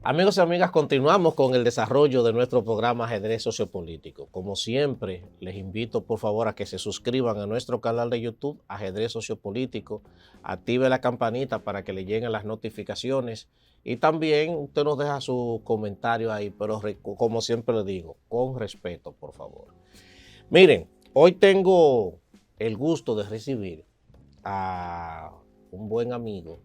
Amigos y amigas, continuamos con el desarrollo de nuestro programa Ajedrez Sociopolítico. Como siempre, les invito por favor a que se suscriban a nuestro canal de YouTube, Ajedrez Sociopolítico, active la campanita para que le lleguen las notificaciones y también usted nos deja su comentario ahí, pero como siempre le digo, con respeto, por favor. Miren, hoy tengo el gusto de recibir a un buen amigo,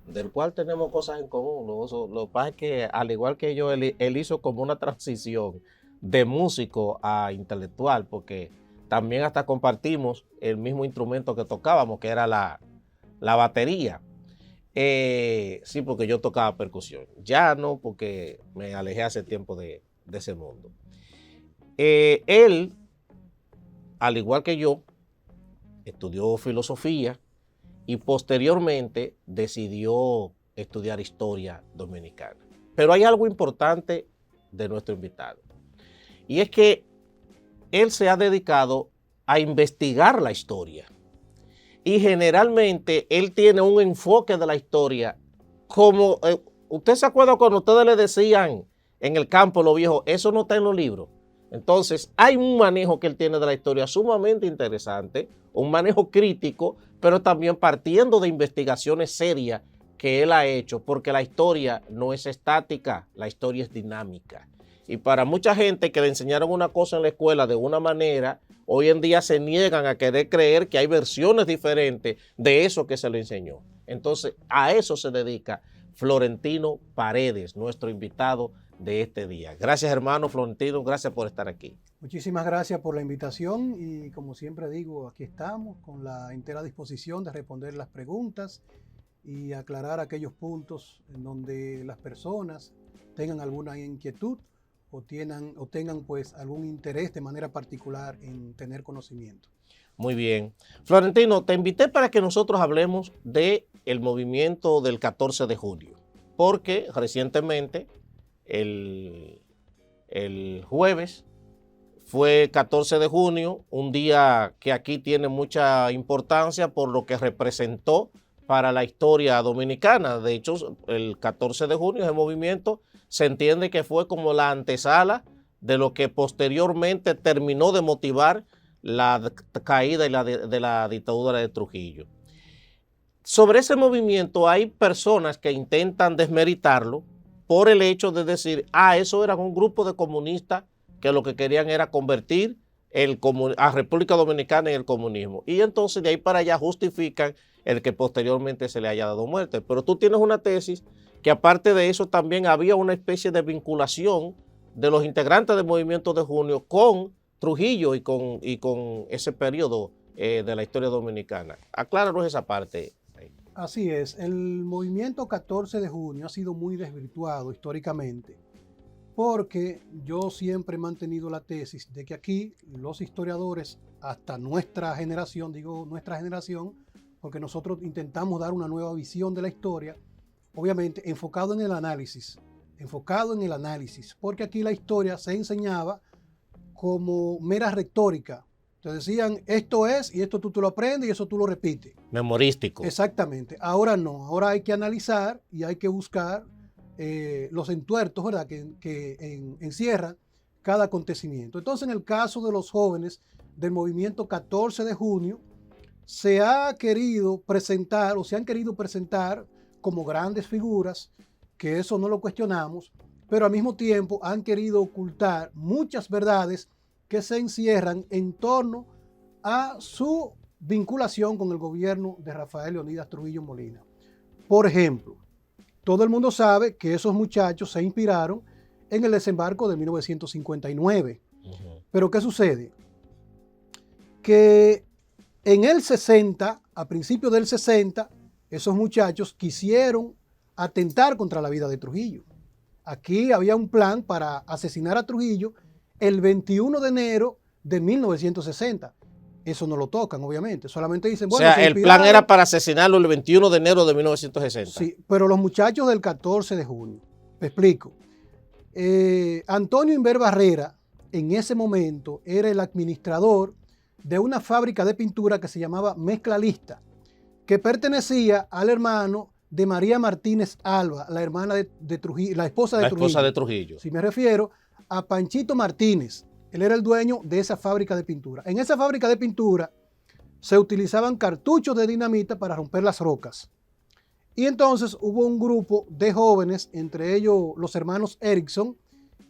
del cual tenemos cosas en común. Lo que pasa es que, al igual que yo, él hizo como una transición de músico a intelectual, porque también hasta compartimos el mismo instrumento que tocábamos, que era la batería. Sí, porque yo tocaba percusión. Ya no, porque me alejé hace tiempo de ese mundo. Él, al igual que yo, estudió filosofía y posteriormente decidió estudiar historia dominicana. Pero hay algo importante de nuestro invitado, y es que él se ha dedicado a investigar la historia, y generalmente él tiene un enfoque de la historia como, ¿usted se acuerda cuando ustedes le decían en el campo, los viejos, eso no está en los libros? Entonces, hay un manejo que él tiene de la historia sumamente interesante, un manejo crítico, pero también partiendo de investigaciones serias que él ha hecho, porque la historia no es estática, la historia es dinámica. Y para mucha gente que le enseñaron una cosa en la escuela de una manera, hoy en día se niegan a querer creer que hay versiones diferentes de eso que se le enseñó. Entonces, a eso se dedica Florentino Paredes, nuestro invitado de este día. Gracias, hermano Florentino, gracias por estar aquí. Muchísimas gracias por la invitación y, como siempre digo, aquí estamos con la entera disposición de responder las preguntas y aclarar aquellos puntos en donde las personas tengan alguna inquietud o tengan pues algún interés de manera particular en tener conocimiento. Muy bien. Florentino, te invité para que nosotros hablemos del movimiento del 14 de julio, porque recientemente, el jueves, fue 14 de junio, un día que aquí tiene mucha importancia por lo que representó para la historia dominicana. De hecho, el 14 de junio ese movimiento se entiende que fue como la antesala de lo que posteriormente terminó de motivar la caída de la dictadura de Trujillo. Sobre ese movimiento hay personas que intentan desmeritarlo por el hecho de decir, eso era un grupo de comunistas que lo que querían era convertir a República Dominicana en el comunismo. Y entonces de ahí para allá justifican el que posteriormente se le haya dado muerte. Pero tú tienes una tesis que, aparte de eso, también había una especie de vinculación de los integrantes del movimiento de junio con Trujillo y con ese periodo de la historia dominicana. Acláranos esa parte. Así es, el movimiento 14 de junio ha sido muy desvirtuado históricamente, porque yo siempre he mantenido la tesis de que aquí los historiadores, hasta nuestra generación, digo nuestra generación, porque nosotros intentamos dar una nueva visión de la historia, obviamente enfocado en el análisis, porque aquí la historia se enseñaba como mera retórica. Te decían, esto es, y esto tú te lo aprendes y eso tú lo repites. Memorístico. Exactamente. Ahora no, ahora hay que analizar y hay que buscar los entuertos, ¿verdad?, que encierran cada acontecimiento. Entonces, en el caso de los jóvenes del movimiento 14 de junio, se han querido presentar como grandes figuras, que eso no lo cuestionamos, pero al mismo tiempo han querido ocultar muchas verdades que se encierran en torno a su vinculación con el gobierno de Rafael Leonidas Trujillo Molina. Por ejemplo, todo el mundo sabe que esos muchachos se inspiraron en el desembarco de 1959. Pero ¿qué sucede? Que en el 60, a principios del 60, esos muchachos quisieron atentar contra la vida de Trujillo. Aquí había un plan para asesinar a Trujillo el 21 de enero de 1960. Eso no lo tocan, obviamente. Solamente dicen, bueno, o sea, el plan era para asesinarlo el 21 de enero de 1960. Sí, pero los muchachos del 14 de junio, me explico. Antonio Inver Barrera, en ese momento, era el administrador de una fábrica de pintura que se llamaba Mezclalista, que pertenecía al hermano de María Martínez Alba, la hermana de Trujillo, la esposa de Trujillo. La esposa de Trujillo. Si me refiero a Panchito Martínez, él era el dueño de esa fábrica de pintura. En esa fábrica de pintura se utilizaban cartuchos de dinamita para romper las rocas. Y entonces hubo un grupo de jóvenes, entre ellos los hermanos Erickson,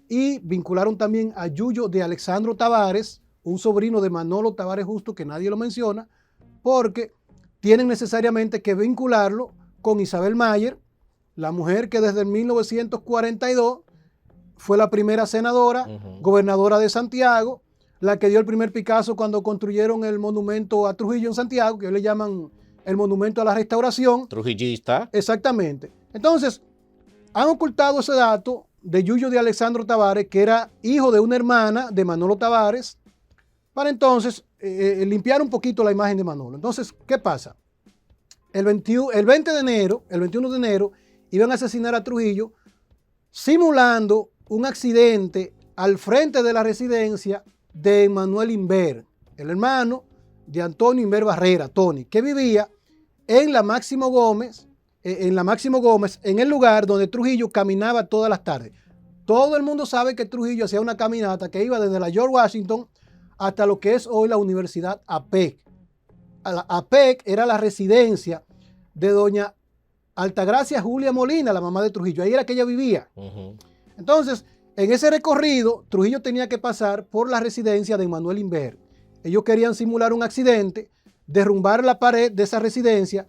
y vincularon también a Yuyo de Alexandro Tavares, un sobrino de Manolo Tavares Justo, que nadie lo menciona, porque tienen necesariamente que vincularlo con Isabel Mayer, la mujer que desde 1942 fue la primera senadora, gobernadora de Santiago, la que dio el primer Picasso cuando construyeron el monumento a Trujillo en Santiago, que ellos le llaman el monumento a la restauración. Trujillista. Exactamente. Entonces, han ocultado ese dato de Yuyo de Alexandro Tavares, que era hijo de una hermana de Manolo Tavares, para entonces limpiar un poquito la imagen de Manolo. Entonces, ¿qué pasa? El 21 de enero, iban a asesinar a Trujillo simulando un accidente al frente de la residencia de Manuel Inver, el hermano de Antonio Inver Barrera, Tony, que vivía en la Máximo Gómez, en el lugar donde Trujillo caminaba todas las tardes. Todo el mundo sabe que Trujillo hacía una caminata que iba desde la George Washington hasta lo que es hoy la Universidad APEC. APEC era la residencia de doña Altagracia Julia Molina, la mamá de Trujillo. Ahí era que ella vivía. Entonces, en ese recorrido, Trujillo tenía que pasar por la residencia de Manuel Inver. Ellos querían simular un accidente, derrumbar la pared de esa residencia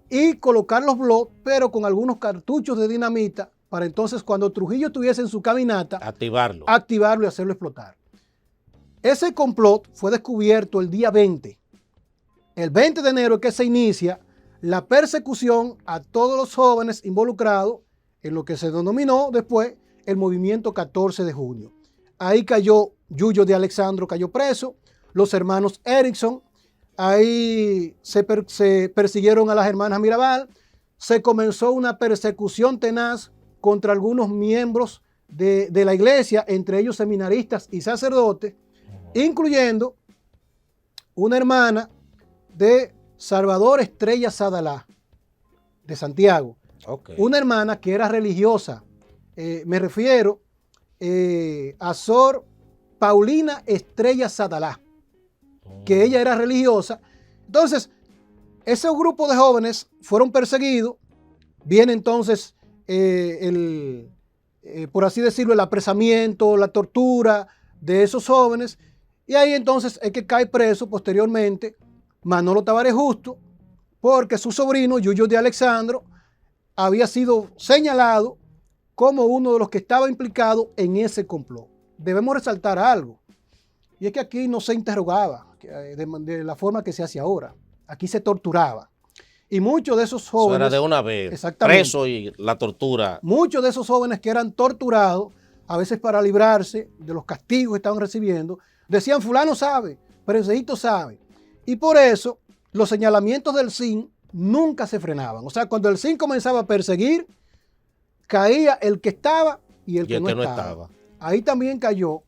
y colocar los bloques, pero con algunos cartuchos de dinamita, para entonces cuando Trujillo estuviese en su caminata, activarlo y hacerlo explotar. Ese complot fue descubierto el día 20. El 20 de enero es que se inicia la persecución a todos los jóvenes involucrados en lo que se denominó después el movimiento 14 de junio. Ahí cayó Yuyo de Alexandro, cayó preso, los hermanos Erickson, ahí se persiguieron a las hermanas Mirabal, se comenzó una persecución tenaz contra algunos miembros de la iglesia, entre ellos seminaristas y sacerdotes, incluyendo una hermana de Salvador Estrella Sadalá, de Santiago. Una hermana que era religiosa. Me refiero a Sor Paulina Estrella Sadalá, que ella era religiosa. Entonces, ese grupo de jóvenes fueron perseguidos. Viene entonces, por así decirlo, el apresamiento, la tortura de esos jóvenes. Y ahí entonces es que cae preso posteriormente Manolo Tavares Justo, porque su sobrino, Yuyo de Alexandro, había sido señalado como uno de los que estaba implicado en ese complot. Debemos resaltar algo, y es que aquí no se interrogaba de la forma que se hace ahora. Aquí se torturaba. Y muchos de esos jóvenes... Eso era de una vez, preso y la tortura. Muchos de esos jóvenes que eran torturados, a veces para librarse de los castigos que estaban recibiendo, decían, fulano sabe, prensejito sabe. Y por eso los señalamientos del CIN nunca se frenaban. O sea, cuando el CIN comenzaba a perseguir, caía el que estaba y el que no estaba. Ahí cayó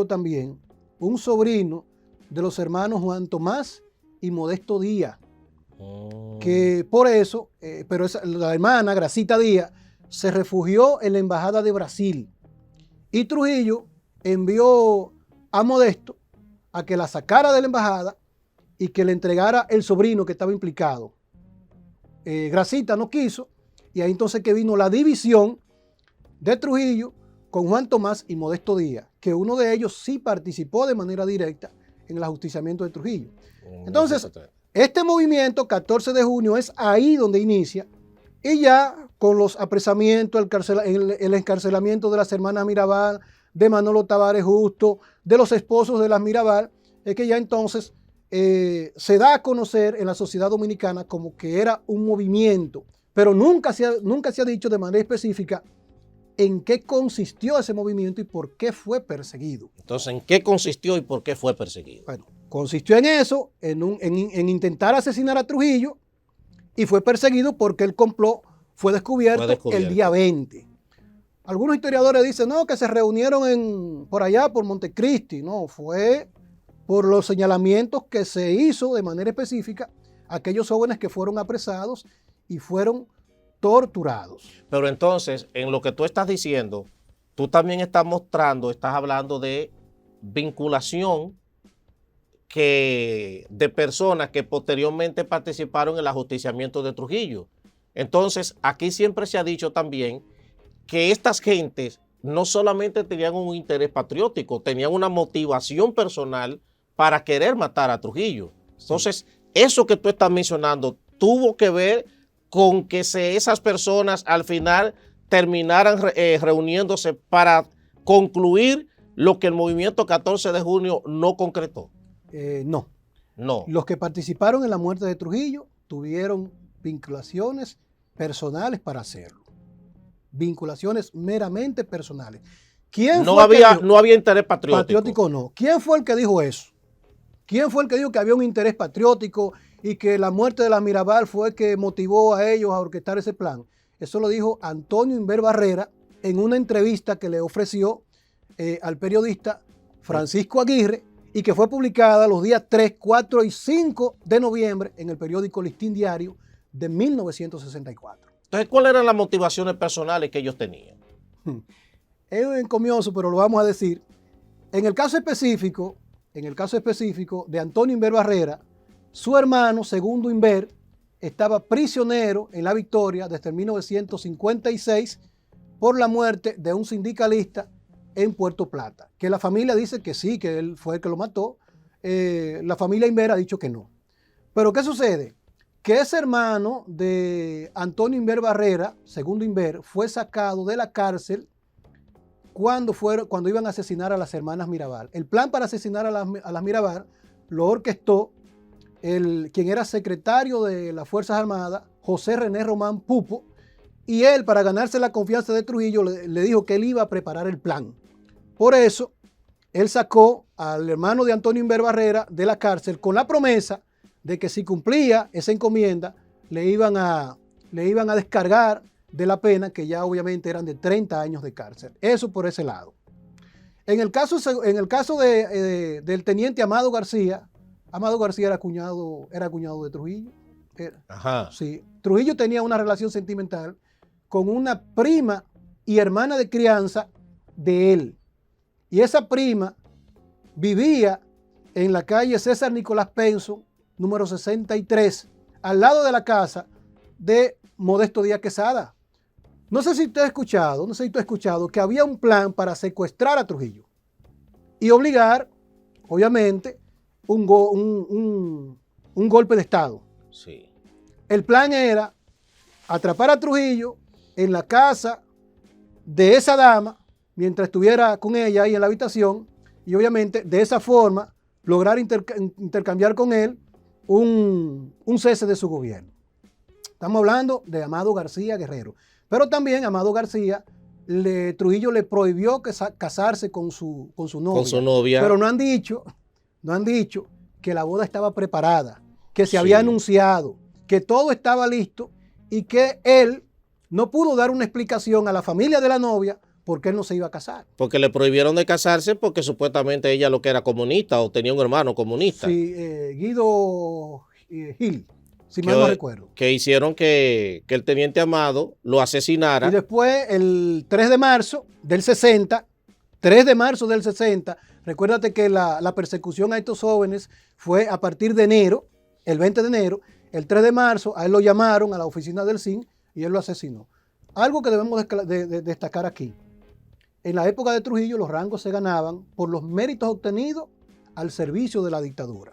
también un sobrino de los hermanos Juan Tomás y Modesto Díaz. Que por eso, pero la hermana Gracita Díaz se refugió en la embajada de Brasil. Y Trujillo envió a Modesto a que la sacara de la embajada y que le entregara el sobrino que estaba implicado. Gracita no quiso, y ahí entonces que vino la división de Trujillo con Juan Tomás y Modesto Díaz, que uno de ellos sí participó de manera directa en el ajusticiamiento de Trujillo. Entonces, este movimiento 14 de junio es ahí donde inicia, y ya con los apresamientos, el encarcelamiento de las hermanas Mirabal, de Manolo Tavares Justo, de los esposos de las Mirabal, es que ya entonces se da a conocer en la sociedad dominicana como que era un movimiento, pero nunca se ha dicho de manera específica en qué consistió ese movimiento y por qué fue perseguido. Entonces, ¿en qué consistió y por qué fue perseguido? Bueno, consistió en eso, en intentar asesinar a Trujillo, y fue perseguido porque el complot fue descubierto el día 20. Algunos historiadores dicen, no, que se reunieron por allá, por Montecristi. No, fue por los señalamientos que se hizo de manera específica a aquellos jóvenes que fueron apresados y fueron torturados. Pero entonces, en lo que tú estás diciendo, tú también estás mostrando, estás hablando de vinculación de personas que posteriormente participaron en el ajusticiamiento de Trujillo. Entonces, aquí siempre se ha dicho también que estas gentes no solamente tenían un interés patriótico, tenían una motivación personal para querer matar a Trujillo. Entonces, eso que tú estás mencionando tuvo que ver con que esas personas al final terminaran reuniéndose para concluir lo que el movimiento 14 de junio no concretó. No. No. Los que participaron en la muerte de Trujillo tuvieron vinculaciones personales para hacerlo. Vinculaciones meramente personales. ¿Quién no, fue no había interés patriótico. Patriótico no. ¿Quién fue el que dijo eso? ¿Quién fue el que dijo que había un interés patriótico y que la muerte de la Mirabal fue que motivó a ellos a orquestar ese plan? Eso lo dijo Antonio Inver Barrera en una entrevista que le ofreció al periodista Francisco Aguirre y que fue publicada los días 3, 4 y 5 de noviembre en el periódico Listín Diario de 1964. Entonces, ¿cuáles eran las motivaciones personales que ellos tenían? Es encomioso, pero lo vamos a decir. En el caso específico de Antonio Inver Barrera, su hermano, Segundo Inver, estaba prisionero en La Victoria desde 1956 por la muerte de un sindicalista en Puerto Plata, que la familia dice que sí, que él fue el que lo mató. La familia Inver ha dicho que no. Pero ¿qué sucede? Que ese hermano de Antonio Inver Barrera, Segundo Inver, fue sacado de la cárcel cuando iban a asesinar a las hermanas Mirabal. El plan para asesinar a las Mirabal lo orquestó quien era secretario de las Fuerzas Armadas, José René Román Pupo, y él, para ganarse la confianza de Trujillo, le dijo que él iba a preparar el plan. Por eso, él sacó al hermano de Antonio Inver Barrera de la cárcel con la promesa de que si cumplía esa encomienda, le iban a descargar de la pena, que ya obviamente eran de 30 años de cárcel. Eso por ese lado. En el caso del teniente Amado García era cuñado de Trujillo. Ajá. Sí. Trujillo tenía una relación sentimental con una prima y hermana de crianza de él. Y esa prima vivía en la calle César Nicolás Penso, número 63, al lado de la casa de Modesto Díaz Quesada. No sé si tú has escuchado que había un plan para secuestrar a Trujillo y obligar, obviamente, un golpe de Estado. Sí. El plan era atrapar a Trujillo en la casa de esa dama mientras estuviera con ella ahí en la habitación y obviamente de esa forma lograr intercambiar con él un cese de su gobierno. Estamos hablando de Amado García Guerrero. Pero también Amado García, Trujillo le prohibió casarse con su novia. Con su novia. Pero no han dicho que la boda estaba preparada, que se había anunciado, que todo estaba listo y que él no pudo dar una explicación a la familia de la novia por qué él no se iba a casar. Porque le prohibieron de casarse porque supuestamente ella lo que era comunista o tenía un hermano comunista. Sí, Guido Gil, si mal no recuerdo. Que hicieron que el teniente Amado lo asesinara. Y después, el 3 de marzo del 60, recuérdate que la persecución a estos jóvenes fue a partir de enero, el 20 de enero, el 3 de marzo, a él lo llamaron a la oficina del CIN y él lo asesinó. Algo que debemos de destacar aquí. En la época de Trujillo los rangos se ganaban por los méritos obtenidos al servicio de la dictadura.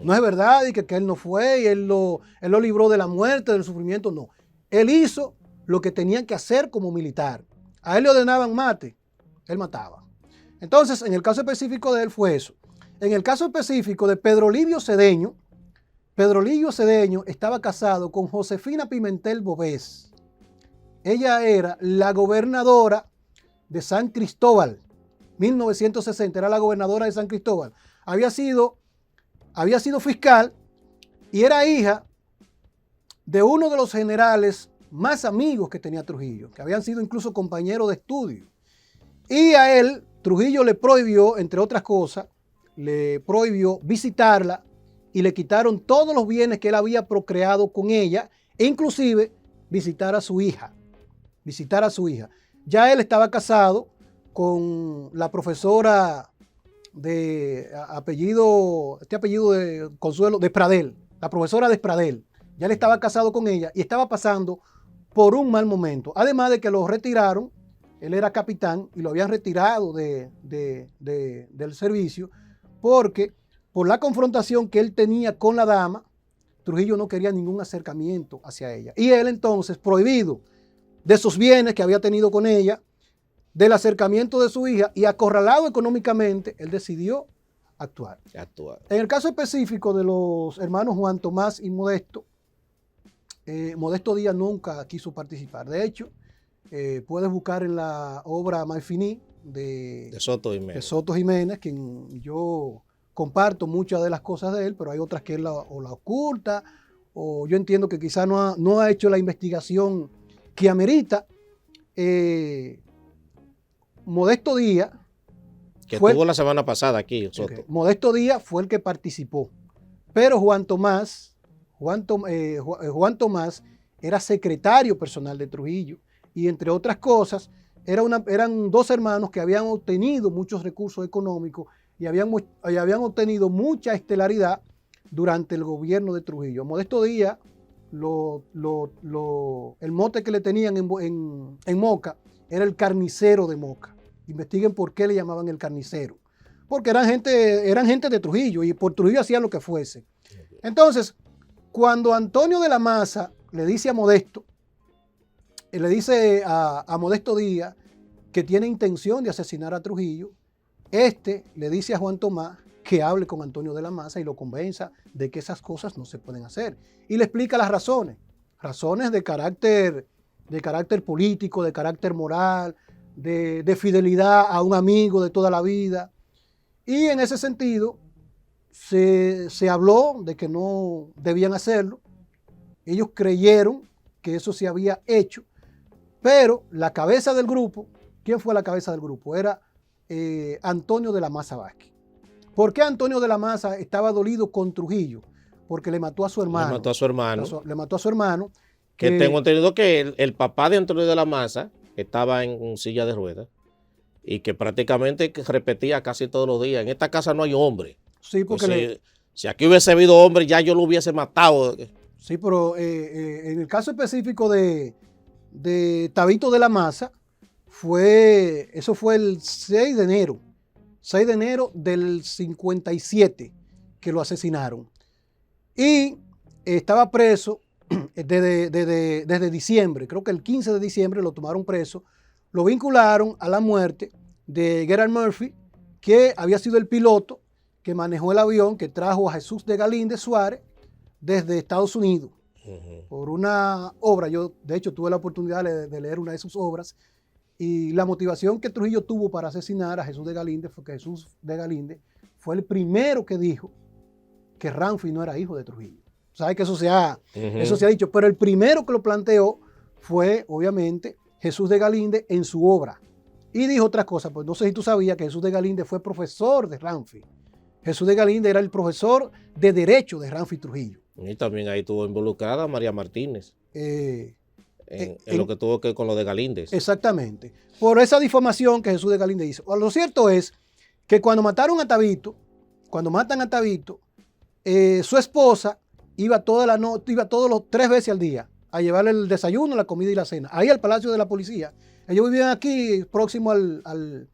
No es verdad y que él no fue y él lo libró de la muerte, del sufrimiento, no. Él hizo lo que tenía que hacer como militar. A él le ordenaban mate, él mataba. Entonces, en el caso específico de él fue eso. En el caso específico de Pedro Livio Cedeño estaba casado con Josefina Pimentel Bovés. Ella era la gobernadora de San Cristóbal, 1960, era la gobernadora de San Cristóbal. Había sido fiscal y era hija de uno de los generales más amigos que tenía Trujillo, que habían sido incluso compañeros de estudio. Y a él, Trujillo le prohibió, entre otras cosas, le prohibió visitarla y le quitaron todos los bienes que él había procreado con ella inclusive visitar a su hija. Ya él estaba casado con la profesora de apellido de Consuelo, Despradel, la profesora Despradel. Ya él estaba casado con ella y estaba pasando por un mal momento. Además de que lo retiraron, él era capitán y lo habían retirado del servicio porque por la confrontación que él tenía con la dama, Trujillo no quería ningún acercamiento hacia ella. Y él entonces, prohibido de sus bienes que había tenido con ella, del acercamiento de su hija y acorralado económicamente, él decidió actuar. En el caso específico de los hermanos Juan Tomás y Modesto, Modesto Díaz nunca quiso participar. De hecho, puedes buscar en la obra Malfiní de Soto Jiménez, quien yo comparto muchas de las cosas de él, pero hay otras que él la oculta, o yo entiendo que quizá no ha hecho la investigación que amerita. Modesto Díaz, que estuvo la semana pasada aquí, Soto. Okay. Modesto Díaz fue el que participó, pero Juan Tomás era secretario personal de Trujillo y entre otras cosas eran dos hermanos que habían obtenido muchos recursos económicos y habían obtenido mucha estelaridad durante el gobierno de Trujillo. Modesto Díaz, el mote que le tenían en Moca era el carnicero de Moca. Investiguen por qué le llamaban el carnicero. Porque eran gente de Trujillo y por Trujillo hacían lo que fuese. Entonces, cuando Antonio de la Maza le dice a Modesto, le dice a Modesto Díaz que tiene intención de asesinar a Trujillo, le dice a Juan Tomás que hable con Antonio de la Maza y lo convenza de que esas cosas no se pueden hacer. Y le explica las razones de carácter político, de carácter moral, de fidelidad a un amigo de toda la vida. Y en ese sentido se habló de que no debían hacerlo. Ellos creyeron que eso se había hecho, pero la cabeza del grupo, ¿quién fue la cabeza del grupo? Era Antonio de la Maza Vázquez. ¿Por qué Antonio de la Maza estaba dolido con Trujillo? Porque le mató a su hermano. Le mató a su hermano. Que tengo entendido que el papá de Antonio de la Maza estaba en silla de ruedas y que prácticamente repetía casi todos los días: en esta casa no hay hombre. Sí, porque si aquí hubiese habido hombre, ya yo lo hubiese matado. Sí, pero en el caso específico de Tabito de la Maza, eso fue el 6 de enero del 57 que lo asesinaron. Y estaba preso desde diciembre, creo que el 15 de diciembre lo tomaron preso, lo vincularon a la muerte de Gerald Murphy, que había sido el piloto que manejó el avión que trajo a Jesús de Galíndez Suárez desde Estados Unidos. Por una obra, yo de hecho tuve la oportunidad de leer una de sus obras, y la motivación que Trujillo tuvo para asesinar a Jesús de Galíndez fue que Jesús de Galíndez fue el primero que dijo que Ramfi no era hijo de Trujillo. Sabes que eso se ha dicho, pero el primero que lo planteó fue obviamente Jesús de Galíndez en su obra. Y dijo otra cosa, pues no sé si tú sabías que Jesús de Galíndez fue profesor de Ramfi. Jesús de Galíndez era el profesor de Derecho de Ramfi Trujillo. Y también ahí estuvo involucrada María Martínez. En lo que tuvo que ver con lo de Galíndez. Exactamente. Por esa difamación que Jesús de Galíndez hizo. Lo cierto es que cuando matan a Tabito, su esposa iba todos los 3 veces al día a llevarle el desayuno, la comida y la cena. Ahí al Palacio de la Policía. Ellos vivían aquí, próximo al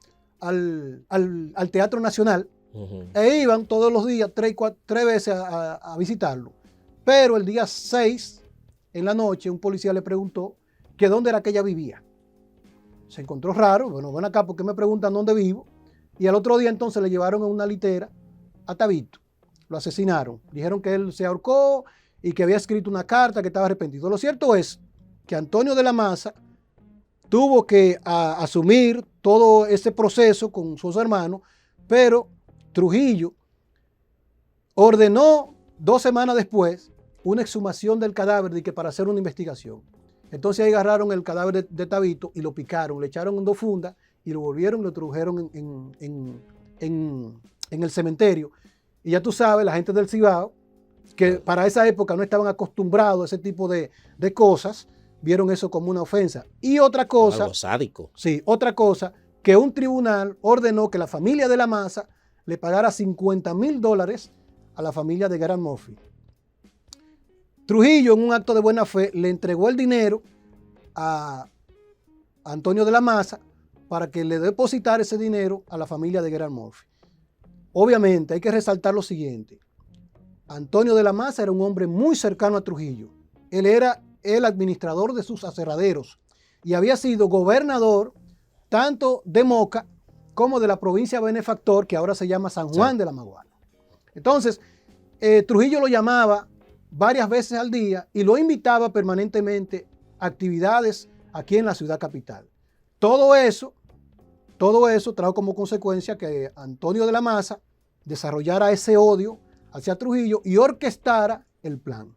Teatro Nacional. E iban todos los días, 3 veces a visitarlo. Pero el día 6, en la noche, un policía le preguntó que dónde era que ella vivía. Se encontró raro. Bueno, ven acá, ¿por qué me preguntan dónde vivo? Y al otro día entonces le llevaron en una litera a Tabito. Lo asesinaron. Dijeron que él se ahorcó y que había escrito una carta, que estaba arrepentido. Lo cierto es que Antonio de la Maza tuvo que asumir todo ese proceso con sus hermanos, pero Trujillo ordenó 2 semanas después una exhumación del cadáver para hacer una investigación. Entonces ahí agarraron el cadáver de Tabito y lo picaron, le echaron en 2 fundas y lo volvieron y lo introdujeron en el cementerio. Y ya tú sabes, la gente del Cibao que para esa época no estaban acostumbrados a ese tipo de cosas, vieron eso como una ofensa. Y otra cosa, algo sádico. Sí, otra cosa, que un tribunal ordenó que la familia de la Maza le pagara $50,000 a la familia de Gerald Murphy. Trujillo, en un acto de buena fe, le entregó el dinero a Antonio de la Maza para que le depositara ese dinero a la familia de Gerald Murphy. Obviamente hay que resaltar lo siguiente. Antonio de la Maza era un hombre muy cercano a Trujillo. Él era el administrador de sus aserraderos y había sido gobernador tanto de Moca como de la provincia Benefactor, que ahora se llama San Juan de la Maguana. Entonces, Trujillo lo llamaba varias veces al día y lo invitaba permanentemente a actividades aquí en la ciudad capital. Todo eso trajo como consecuencia que Antonio de la Maza desarrollara ese odio hacia Trujillo y orquestara el plan.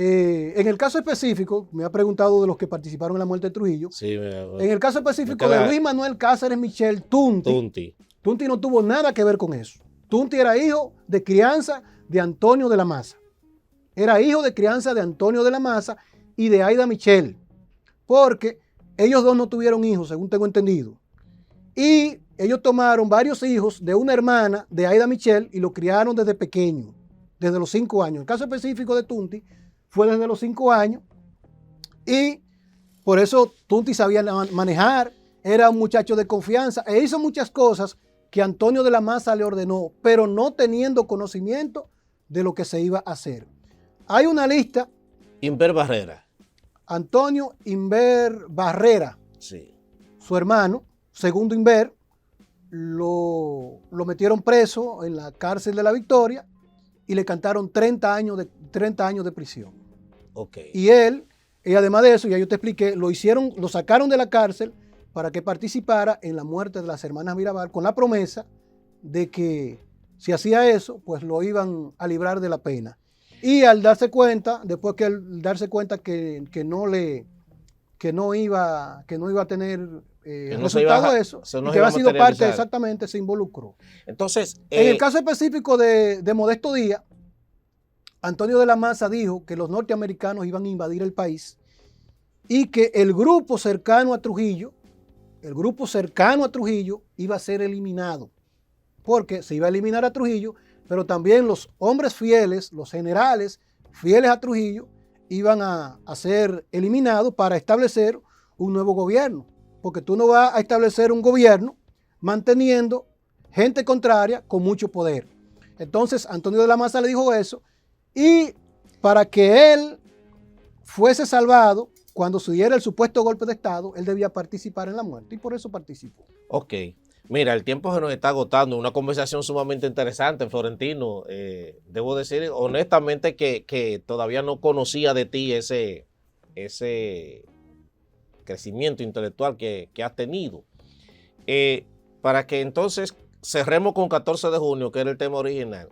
En el caso específico, me ha preguntado de los que participaron en la muerte de Trujillo. Sí, en el caso específico de Luis Manuel Cáceres Michel Tunti no tuvo nada que ver con eso. Tunti era hijo de crianza de Antonio de la Maza. Era hijo de crianza de Antonio de la Maza y de Aida Michel, porque ellos dos no tuvieron hijos, según tengo entendido. Y ellos tomaron varios hijos de una hermana de Aida Michel y lo criaron desde pequeño, desde los 5 años. El caso específico de Tunti fue desde los 5 años y por eso Tunti sabía manejar, era un muchacho de confianza e hizo muchas cosas que Antonio de la Maza le ordenó, pero no teniendo conocimiento de lo que se iba a hacer. Hay una lista. Inver Barrera. Antonio Inver Barrera, sí, su hermano, segundo Inver, lo metieron preso en la cárcel de la Victoria y le cantaron 30 años de prisión. Okay. Y él, además de eso, ya yo te expliqué, lo sacaron de la cárcel para que participara en la muerte de las hermanas Mirabal con la promesa de que si hacía eso, pues lo iban a librar de la pena. Y al darse cuenta, después que que no iba a tener resultado de eso, y que había sido parte, exactamente, se involucró. Entonces, en el caso específico de Modesto Díaz, Antonio de la Maza dijo que los norteamericanos iban a invadir el país y que el grupo cercano a Trujillo iba a ser eliminado, porque se iba a eliminar a Trujillo, pero también los hombres fieles, los generales fieles a Trujillo, iban a ser eliminados para establecer un nuevo gobierno, porque tú no vas a establecer un gobierno manteniendo gente contraria con mucho poder. Entonces Antonio de la Maza le dijo eso, y para que él fuese salvado, cuando se diera el supuesto golpe de Estado, él debía participar en la muerte, y por eso participó. Ok. Mira, el tiempo se nos está agotando. Una conversación sumamente interesante, Florentino. Debo decir honestamente que todavía no conocía de ti ese crecimiento intelectual que has tenido. Para que entonces cerremos con 14 de junio, que era el tema original.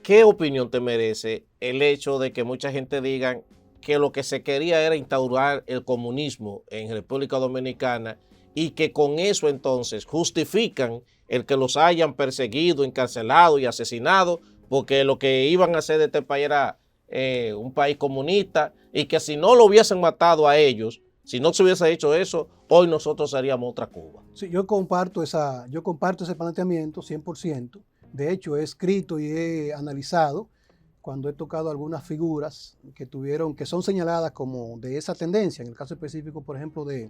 ¿Qué opinión te merece el hecho de que mucha gente diga que lo que se quería era instaurar el comunismo en República Dominicana y que con eso entonces justifican el que los hayan perseguido, encarcelado y asesinado, porque lo que iban a hacer de este país era un país comunista, y que si no lo hubiesen matado a ellos, si no se hubiese hecho eso, hoy nosotros seríamos otra Cuba? Sí, yo comparto ese planteamiento 100%. De hecho, he escrito y he analizado cuando he tocado algunas figuras que son señaladas como de esa tendencia. En el caso específico, por ejemplo, de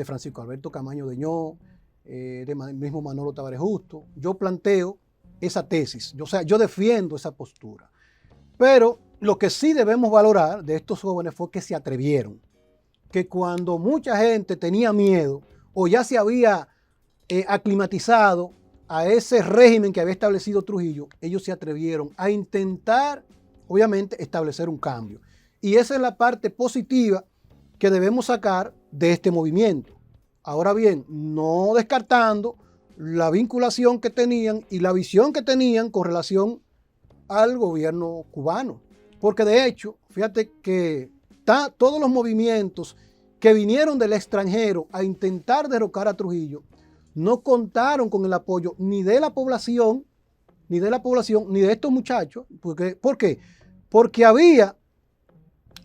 Francisco Alberto Camaño Deñó, del mismo Manolo Tavares Justo. Yo planteo esa tesis, yo defiendo esa postura. Pero lo que sí debemos valorar de estos jóvenes fue que se atrevieron, que cuando mucha gente tenía miedo o ya se había aclimatizado a ese régimen que había establecido Trujillo, ellos se atrevieron a intentar, obviamente, establecer un cambio. Y esa es la parte positiva que debemos sacar de este movimiento. Ahora bien, no descartando la vinculación que tenían y la visión que tenían con relación al gobierno cubano. Porque de hecho, fíjate que todos los movimientos que vinieron del extranjero a intentar derrocar a Trujillo no contaron con el apoyo ni de la población ni de la población, ni de estos muchachos. ¿Por qué? Porque había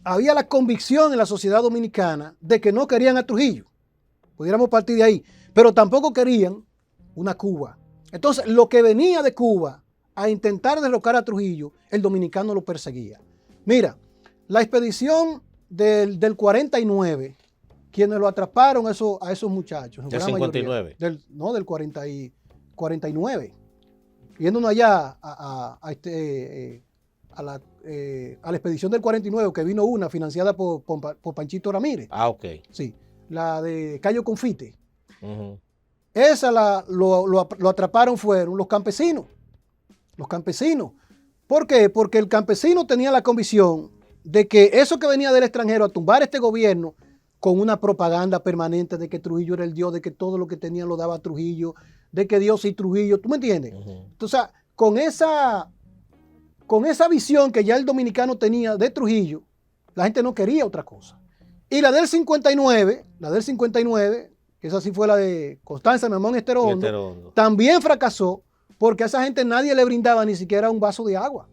la convicción en la sociedad dominicana de que no querían a Trujillo. Pudiéramos partir de ahí. Pero tampoco querían una Cuba. Entonces, lo que venía de Cuba a intentar derrocar a Trujillo, el dominicano lo perseguía. Mira, la expedición del 49, quienes lo atraparon a esos muchachos. ¿Del 59? Del 49. Yéndonos allá a la expedición del 49, que vino una financiada por Panchito Ramírez. Ah, ok. Sí, la de Cayo Confite. Uh-huh. Esa lo atraparon fueron los campesinos. Los campesinos. ¿Por qué? Porque el campesino tenía la convicción de que eso que venía del extranjero a tumbar este gobierno con una propaganda permanente de que Trujillo era el Dios, de que todo lo que tenía lo daba Trujillo, de que Dios y Trujillo, ¿tú me entiendes? Uh-huh. Entonces, con esa visión que ya el dominicano tenía de Trujillo, la gente no quería otra cosa. Y la del 59, que esa sí fue la de Constanza Memón Esterondo, también fracasó porque a esa gente nadie le brindaba ni siquiera un vaso de agua.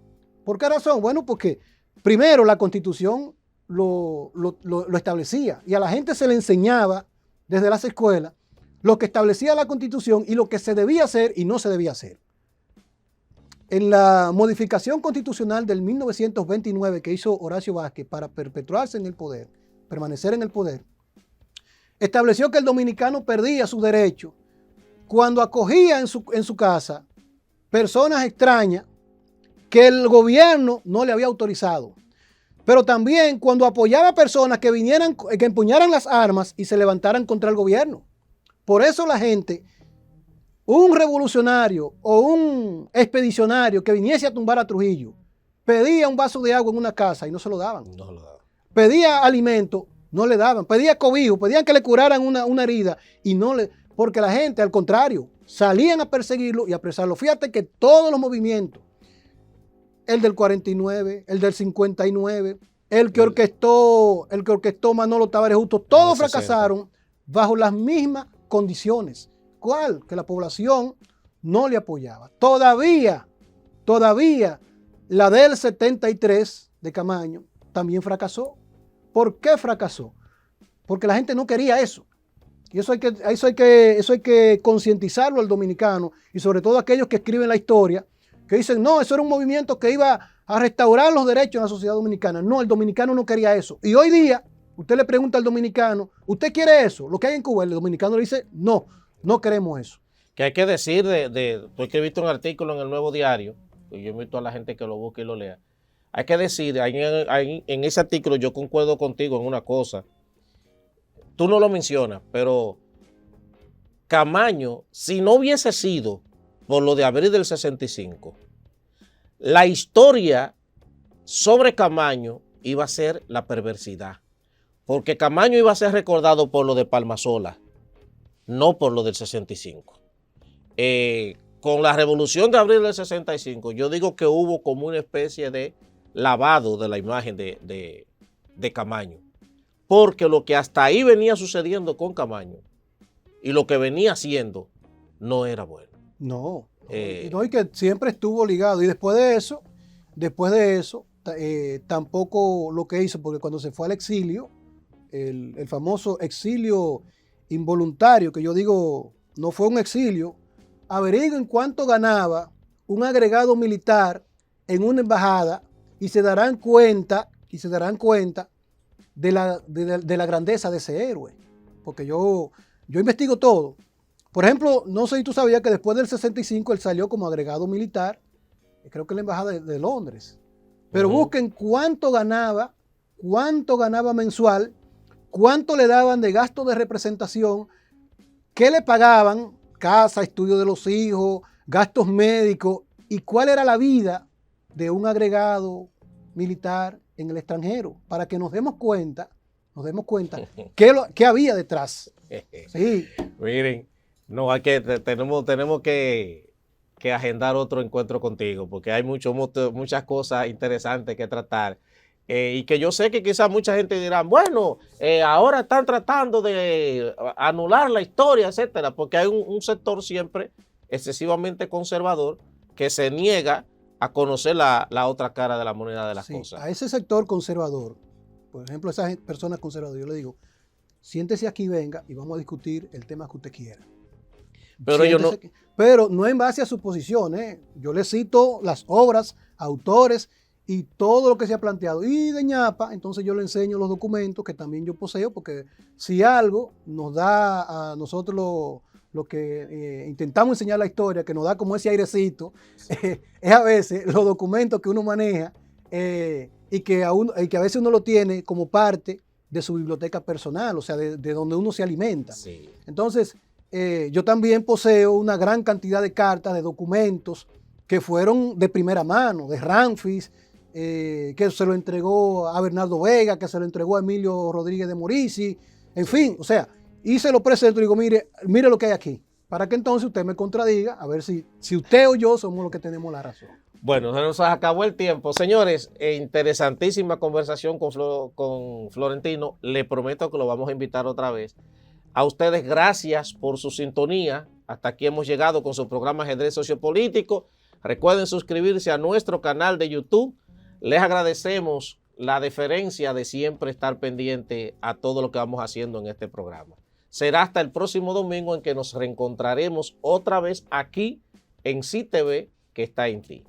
¿Por qué razón? Bueno, porque primero la Constitución lo establecía y a la gente se le enseñaba desde las escuelas lo que establecía la Constitución y lo que se debía hacer y no se debía hacer. En la modificación constitucional del 1929 que hizo Horacio Vázquez para perpetuarse en el poder, permanecer en el poder, estableció que el dominicano perdía su derecho cuando acogía en su casa personas extrañas que el gobierno no le había autorizado. Pero también cuando apoyaba a personas que empuñaran las armas y se levantaran contra el gobierno. Por eso la gente, un revolucionario o un expedicionario que viniese a tumbar a Trujillo, pedía un vaso de agua en una casa y no se lo daban. No lo daban. Pedía alimento, no le daban. Pedía cobijo, pedían que le curaran una herida y no le... Porque la gente, al contrario, salían a perseguirlo y a apresarlo. Fíjate que todos los movimientos, el del 49, el del 59, el que orquestó Manolo Tavares Justo, todos fracasaron bajo las mismas condiciones. ¿Cuál? Que la población no le apoyaba. Todavía la del 73 de Camaño también fracasó. ¿Por qué fracasó? Porque la gente no quería eso. Y eso hay que concientizarlo al dominicano y sobre todo a aquellos que escriben la historia, que dicen, no, eso era un movimiento que iba a restaurar los derechos en la sociedad dominicana. No, el dominicano no quería eso. Y hoy día, usted le pregunta al dominicano, ¿usted quiere eso? Lo que hay en Cuba, el dominicano le dice, no, no queremos eso. Que hay que decir, tú escribiste un artículo en el Nuevo Diario, y yo invito a la gente que lo busque y lo lea. Hay que decir, en ese artículo yo concuerdo contigo en una cosa. Tú no lo mencionas, pero Camaño, si no hubiese sido por lo de abril del 65, la historia sobre Camaño iba a ser la perversidad. Porque Camaño iba a ser recordado por lo de Palmasola, no por lo del 65. Con la revolución de abril del 65, yo digo que hubo como una especie de lavado de la imagen de Camaño. Porque lo que hasta ahí venía sucediendo con Camaño y lo que venía haciendo no era bueno. No, y que siempre estuvo ligado. Y después de eso, tampoco lo que hizo, porque cuando se fue al exilio, el famoso exilio involuntario, que yo digo, no fue un exilio, averigüen cuánto ganaba un agregado militar en una embajada y se darán cuenta de la grandeza de ese héroe. Porque yo investigo todo. Por ejemplo, no sé si tú sabías que después del 65 él salió como agregado militar, creo que en la embajada de Londres. Pero busquen cuánto ganaba mensual, cuánto le daban de gasto de representación, qué le pagaban, casa, estudio de los hijos, gastos médicos, y cuál era la vida de un agregado militar en el extranjero, para que nos demos cuenta qué había detrás. Sí. Miren, no, tenemos que agendar otro encuentro contigo, porque hay muchas cosas interesantes que tratar. Y que yo sé que quizás mucha gente dirá, bueno, ahora están tratando de anular la historia, etcétera, porque hay un sector siempre excesivamente conservador que se niega a conocer la otra cara de la moneda de las cosas. A ese sector conservador, por ejemplo, esas personas conservadoras, yo le digo, siéntese aquí, venga, y vamos a discutir el tema que usted quiera. Pero yo no... Pero no en base a su posición, ¿eh? Yo le cito las obras, autores y todo lo que se ha planteado. Y de ñapa, entonces yo le enseño los documentos que también yo poseo, porque si algo nos da a nosotros lo que intentamos enseñar la historia, que nos da como ese airecito, es a veces los documentos que uno maneja y que a veces uno lo tiene como parte de su biblioteca personal, o sea, de donde uno se alimenta. Sí. Entonces, yo también poseo una gran cantidad de cartas, de documentos que fueron de primera mano, de Ramfis, que se lo entregó a Bernardo Vega, que se lo entregó a Emilio Rodríguez de Morici, en fin, o sea, y se lo presento y digo, mire lo que hay aquí, para que entonces usted me contradiga, a ver si usted o yo somos los que tenemos la razón. Bueno, se nos acabó el tiempo. Señores, interesantísima conversación con Florentino. Le prometo que lo vamos a invitar otra vez. A ustedes, gracias por su sintonía. Hasta aquí hemos llegado con su programa Ajedrez Sociopolítico. Recuerden suscribirse a nuestro canal de YouTube. Les agradecemos la deferencia de siempre estar pendiente a todo lo que vamos haciendo en este programa. Será hasta el próximo domingo en que nos reencontraremos otra vez aquí en CTV, que está en ti.